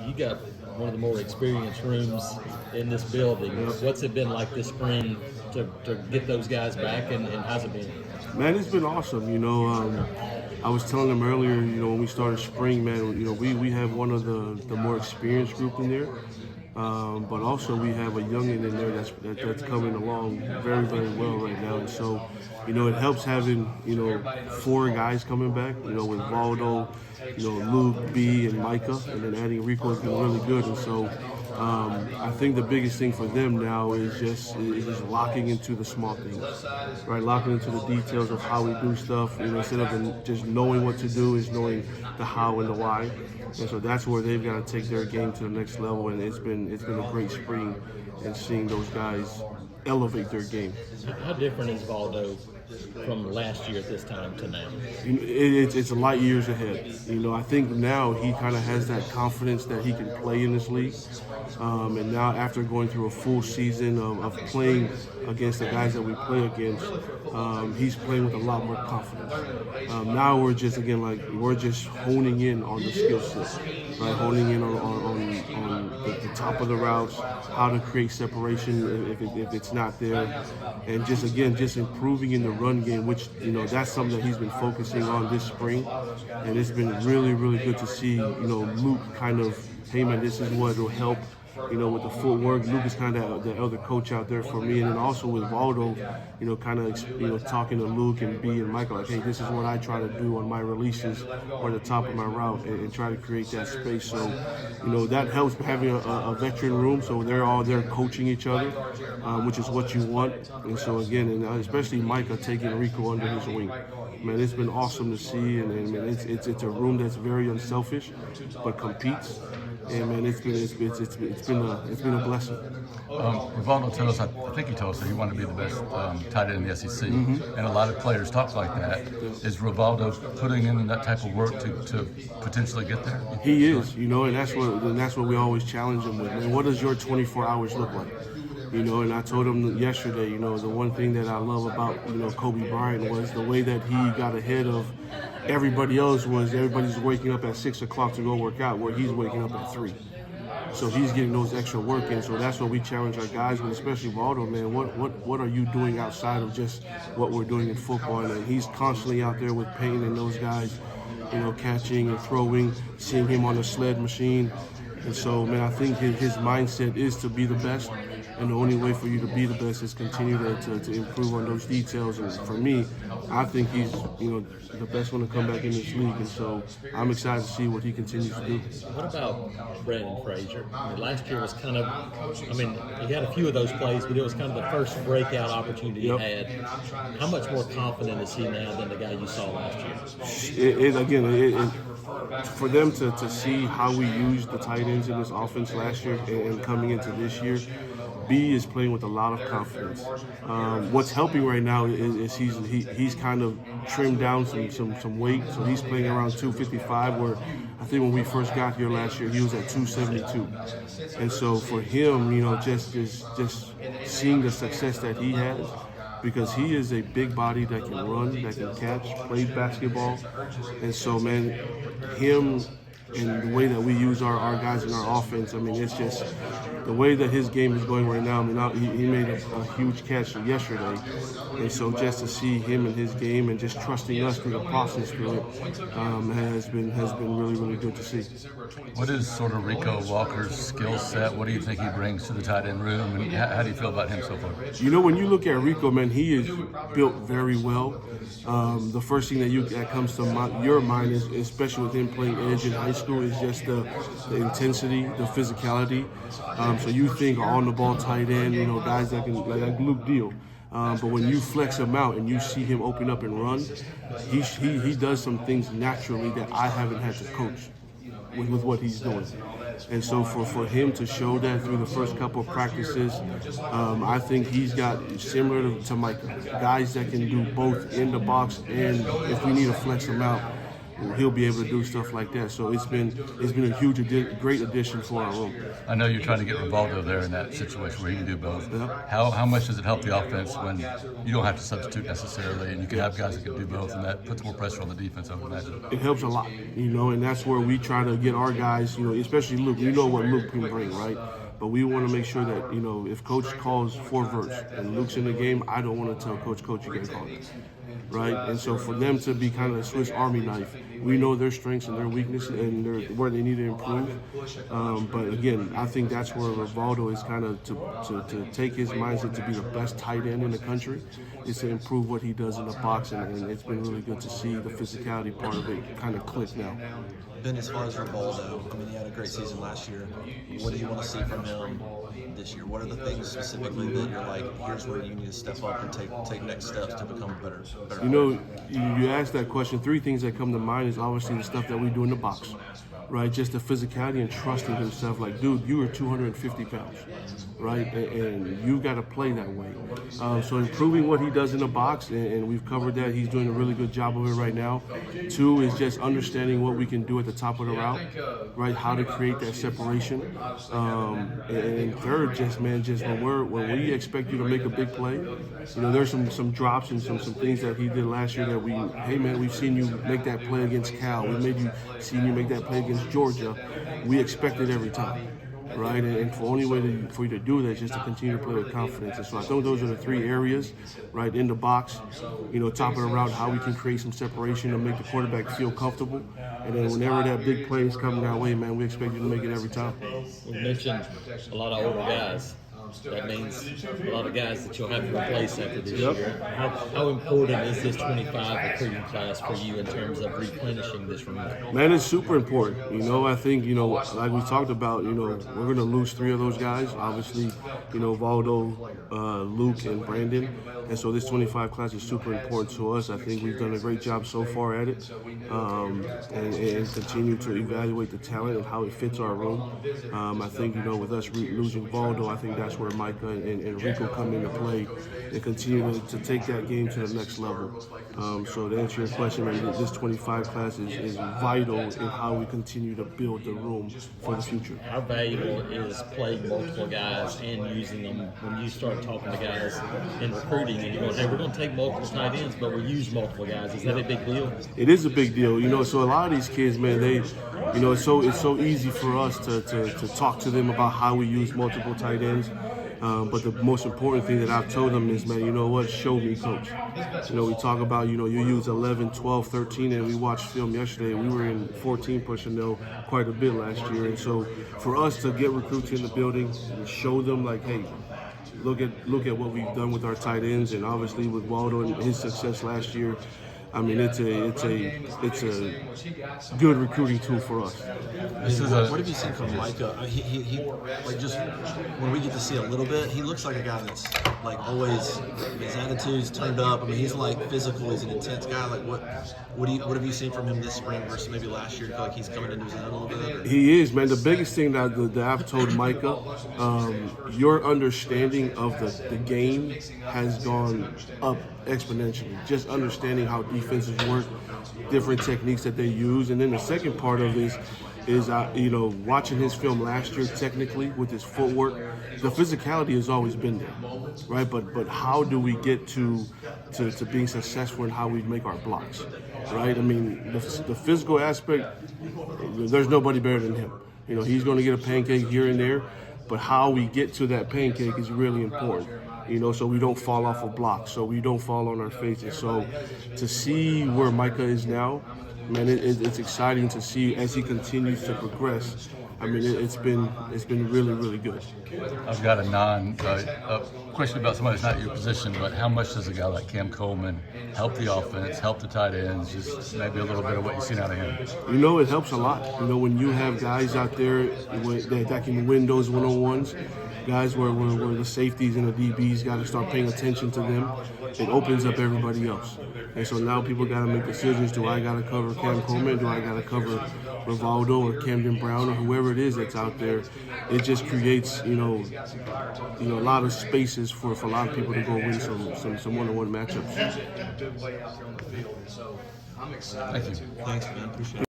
you got one of the more experienced rooms in this building. What's it been like this spring to get those guys back, and how's it been? Man, it's been awesome. I was telling them earlier, when we started spring, man, we have one of the more experienced group in there. But also we have a youngin in there that's coming along very, very well right now. And so, it helps having, four guys coming back, with Valdo, Luke, B, and Micah, and then adding Rico has been really good. And so I think the biggest thing for them now is just locking into the small things, right? Locking into the details of how we do stuff, instead of just knowing what to do, is knowing the how and the why. And so that's where they've got to take their game to the next level, and it's been a great spring, and seeing those guys elevate their game. How different is Valdo from last year at this time to now? It's light years ahead. I think now he kind of has that confidence that he can play in this league. And now after going through a full season of playing against the guys that we play against, he's playing with a lot more confidence. Now we're just honing in on the skill set, right? Honing in on the top of the routes, how to create separation if it's not there, and just improving in the run game, which that's something that he's been focusing on this spring, and it's been really, really good to see Luke kind of, hey man, this is what will help. With the footwork, Luke is kind of the other coach out there for me, and then also with Valdo, talking to Luke and B and Michael, like, hey, this is what I try to do on my releases or the top of my route, and try to create that space. So, that helps having a veteran room, so they're all there coaching each other, which is what you want. And so again, and especially Micah taking Rico under his wing. Man, it's been awesome to see, and man, it's a room that's very unselfish, but competes. And man, it's been a blessing. Rivaldo told us, I think he told us that he wanted to be the best tight end in the SEC, and a lot of players talk like that. Is Rivaldo putting in that type of work to potentially get there? He is, and that's what we always challenge him with. Man, what does your 24 hours look like? And I told him yesterday, the one thing that I love about, Kobe Bryant was the way that he got ahead of everybody else. Everybody's waking up at 6 o'clock to go work out, where he's waking up at 3. So he's getting those extra work in. So that's what we challenge our guys with, especially Valdo, man. What are you doing outside of just what we're doing in football? And he's constantly out there with Payne and those guys, catching and throwing, seeing him on a sled machine. And so, man, I think his mindset is to be the best. And the only way for you to be the best is continue to improve on those details. And for me, I think he's the best one to come back in this league. And so I'm excited to see what he continues to do. What about Brandon Frazier? Last year was kind of, he had a few of those plays, but it was kind of the first breakout opportunity he had. How much more confident is he now than the guy you saw last year? For them to see how we used the tight ends in this offense last year and coming into this year, B is playing with a lot of confidence. What's helping right now is he's kind of trimmed down some weight, so he's playing around 255, where I think when we first got here last year he was at 272. And so for him, just seeing the success that he has, because he is a big body that can run, that can catch, play basketball, and so man, him and the way that we use our guys in our offense, it's just the way that his game is going right now. He made a huge catch yesterday, and so just to see him in his game and just trusting us through the process through it has been really, really good to see. What is sort of Rico Walker's skill set? What do you think he brings to the tight end room, and how do you feel about him so far? When you look at Rico, man, he is built very well. The first thing that comes to your mind is, especially with him playing edge in high school, is just the intensity, the physicality. So you think on-the-ball tight end, guys that can, like Luke Deal. But when you flex him out and you see him open up and run, he does some things naturally that I haven't had to coach with what he's doing. And so for him to show that through the first couple of practices, I think he's got, similar to Micah, guys that can do both in the box, and if we need to flex him out, he'll be able to do stuff like that. So it's been a great addition for our room. I know you're trying to get Rivaldo there in that situation where he can do both. Yeah. How much does it help the offense when you don't have to substitute necessarily, and you can have guys that can do both, and that puts more pressure on the defense, I would imagine? It helps a lot, and that's where we try to get our guys, especially Luke. You know what Luke can bring, right? But we want to make sure that, if Coach calls 4 verts and Luke's in the game, I don't want to tell Coach, you can't call it. Right? And so for them to be kind of a Swiss Army knife, we know their strengths and their weaknesses and where they need to improve. But again, I think that's where Rivaldo is kind of to take his mindset to be the best tight end in the country, is to improve what he does in the box. And it's been really good to see the physicality part of it kind of click now. Ben, as far as Rivaldo, he had a great season last year. What do you want to see from him this year? What are the things specifically that you're like, here's where you need to step up and take next steps to become better? You asked that question. 3 things that come to mind is obviously the stuff that we do in the box, right? Just the physicality and trusting himself. Like, dude, you are 250 pounds, right? And you got to play that way. So improving what he does in the box, and we've covered that. He's doing a really good job of it right now. 2 is just understanding what we can do at the top of the route, right? How to create that separation. And 3rd, just when we expect you to make a big play, there's some drops and some things that he did last year that we've seen you make that play against Cal. Seen you make that play against Georgia. We expect it every time. Right, and the only way for you to do that is just to continue to play with confidence. And so I think those are the 3 areas, right, in the box, top of the route, how we can create some separation to make the quarterback feel comfortable. And then whenever that big play is coming our way, man, we expect you to make it every time. We mentioned a lot of older guys. That means a lot of guys that you'll have to replace after this year. How important is this 25 recruiting class for you in terms of replenishing this room? Man, it's super important. I think, like we talked about, we're going to lose 3 of those guys. Obviously, Valdo, Luke, and Brandon. And so this 25 class is super important to us. I think we've done a great job so far at it, and continue to evaluate the talent and how it fits our room. I think, with us losing Valdo, I think that's where Micah and Rico come into play and continue to take that game to the next level. So to answer your question, this 25 class is vital in how we continue to build the room for the future. How valuable is playing multiple guys and using them when you start talking to guys in recruiting and you're going, hey, we're going to take multiple tight ends, but we use multiple guys? Is that a big deal? It is a big deal. So a lot of these kids, man, it's so easy for us to talk to them about how we use multiple tight ends. But the most important thing that I've told them is, man, you know what? Show me, coach. We talk about, you use 11, 12, 13, and we watched film yesterday. We were in 14 personnel quite a bit last year. And so for us to get recruits in the building and show them, like, hey, look at what we've done with our tight ends, and obviously with Waldo and his success last year. I mean, it's a good recruiting tool for us. What have you seen from Micah? He like, just when we get to see a little bit, he looks like a guy that's like always, his attitude's turned up. I mean, he's like physical. He's an intense guy. Like what have you seen from him this spring versus maybe last year? Do you feel like he's coming into his own a little bit? Or? He is, man. The biggest thing that I've told Micah, your understanding of the game has gone up exponentially. Just understanding how defenses work, different techniques that they use, and then the second part of this is watching his film last year technically with his footwork. The physicality has always been there, right? But how do we get to being successful in how we make our blocks, right? I mean, the physical aspect, there's nobody better than him. He's going to get a pancake here and there, but how we get to that pancake is really important. So we don't fall off a block, so we don't fall on our faces. So to see where Micah is now, man, it's exciting to see as he continues to progress. I mean, it's been really, really good. I've got a question about somebody that's not your position, but how much does a guy like Cam Coleman help the offense, help the tight ends, just maybe a little bit of what you've seen out of him? It helps a lot. When you have guys out there that can win those one-on-ones, guys where the safeties and the DBs got to start paying attention to them, it opens up everybody else. And so now people got to make decisions. Do I got to cover Cam Coleman? Do I got to cover Rivaldo or Camden Brown or whoever it is that's out there? It just creates, a lot of spaces for a lot of people to go win some one-on-one matchups. Thank you. Thanks, man. Appreciate it.